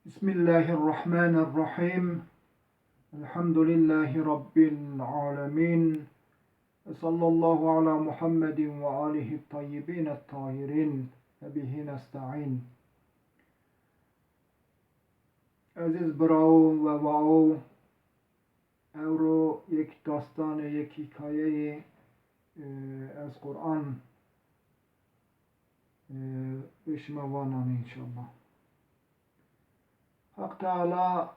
Bismillahirrahmanirrahim. Elhamdülillahi Rabbil alemin. Ve sallallahu ala Muhammedin ve alihi tayyibin et-tahirin. Ve bihi nesta'in. Aziz bravo ve vao. Evro yek dastan, yek hikayeyi az Kur'an işmevanan inşallah. Hak Teala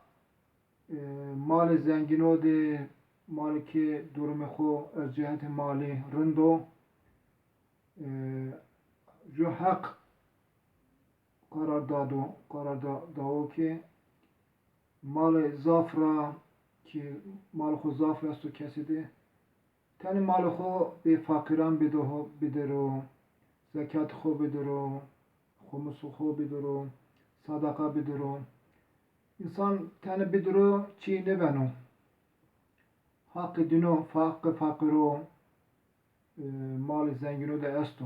mali zengin odi, mali ki durumu xo az ciheti mali rindo ju hak karar dado ki mali zafra ki mali xo zafra است و کسی ده تنی مال خو به فقیران بدرو زکات خو بدرو خمس خو بدرو صدقه بدرو İnsan tane bidro çiğne beno. Hakkı dino hakkı fakiro mali zengino de esto.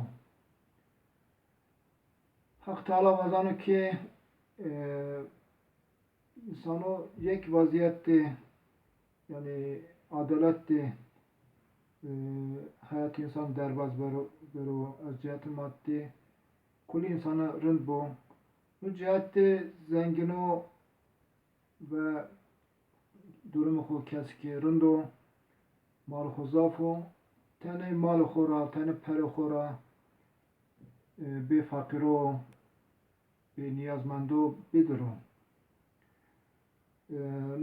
Hak Teala vazanı ki insanı yek vaziyette yani adaletti hayat insan derbaz bero az ciheti maddi kuli insana rind bo. Bu cihette zengino ve durumu xo keski rindo mal xo zafo tane mal xora tane pere xora be fakiro be niyazmando bidro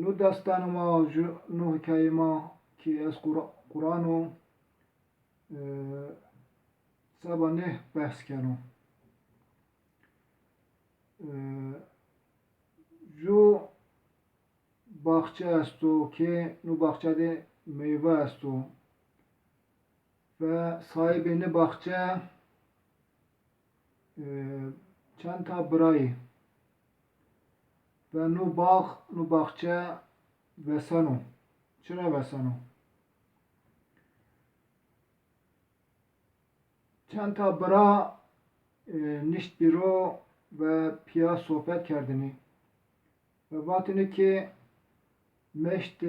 nu dastanıma nu hikayema ki az Kur'an'u sabah ne bahs keno ju bahçe است که نو bahçe de meyve است ve sahibini bahçe çند تا برای ve nu bahçe veseno çira veseno çند تا برا نیشت بیرو ve piya sohbet kerdini ve vatini ki meşt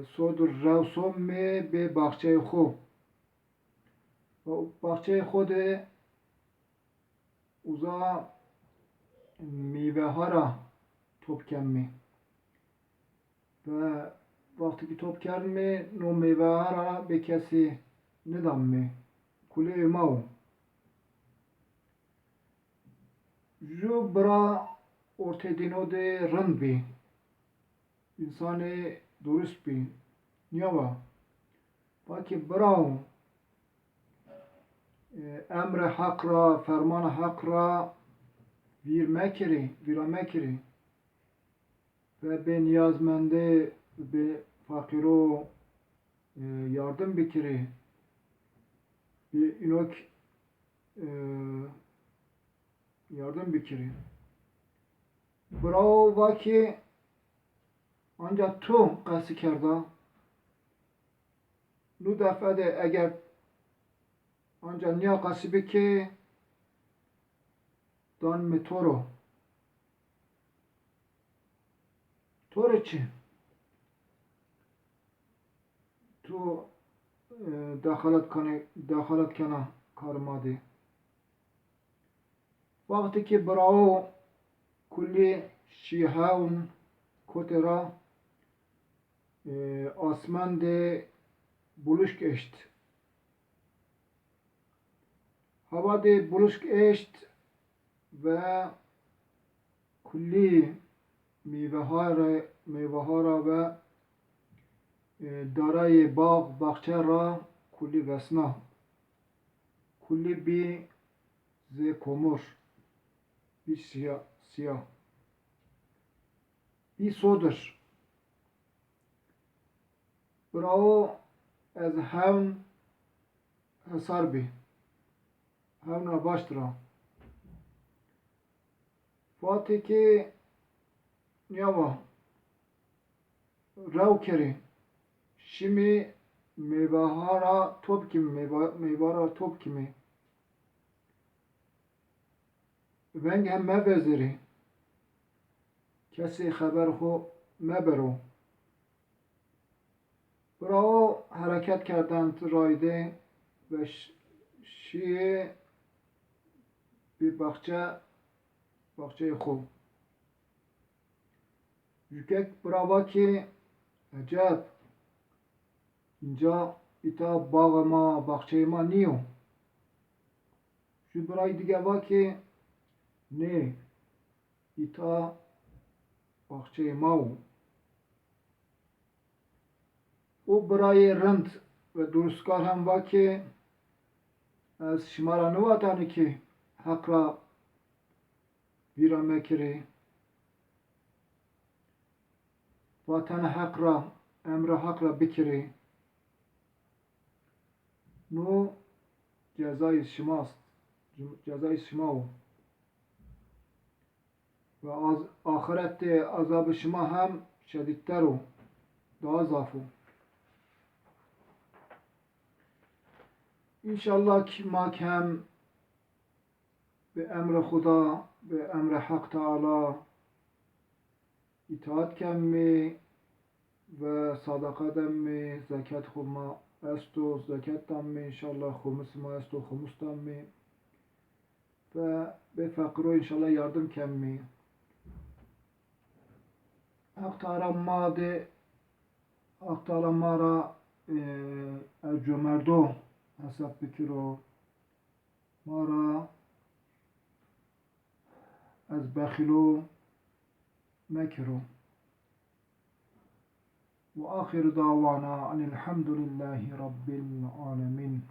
sodur ravsom me be bahçe xo ve bahçe xo de uza meyvehara top kemmi ve vakti ki top kermi no meyvehara be kesi nedammi kule emao ju bra ortedino de rind bi İnsanı dürüst bir niyava. Peki bravo emre hakra, ferman hakra virmekiri ve be niyazmende be fakiro yardım bikiri bir inok yardım bikiri. Bravo vaki ancak tu qasi kerda nu defede eğer ancak niye qasi biki dan mi toro çi tu dakhalat kana karmadi vakti ki bravo kulli şihaun kotera asman de buluşk eşt hava de buluşk eşt ve kulli meyvehara ve darayı bahçe ra kulli vesna kulli bir ze komur bir siyah bir sodur bravo az havn hasar bi havna baştıra Fatih ki niyava rav keri şimdi meyvahara top kimi meyvara top kimi veng hem mevezeri کسی خبر خو مبرو. براو حرکت کردند رایده و شیعه به باغچه خوب. Jükek brava ki acayip اینجا ایتا باغ ما باغچه ما نیو. Şu burayı دیگه وا ki ne ایتا باغچه ما او برای رند و درستکار هم وا که از شما را نواتانی که حق را ویران مکری وطن حق را امر حق را بکری نو جزای شماست جزای شما و از آخرت عذاب شما هم شدیدتر و دازافو انشالله که ما هم به امر خدا به امر حق تعالی اطاعت کمی و صدقات می زکات خود ما است و زکات می انشالله خمس ما است و خمس می و به فقر انشالله yardım کمی حق تعالی ما را از جمردو حساب بکرو ما را از بخیلو مكروا وآخر دعوانا أن الحمد لله رب العالمين.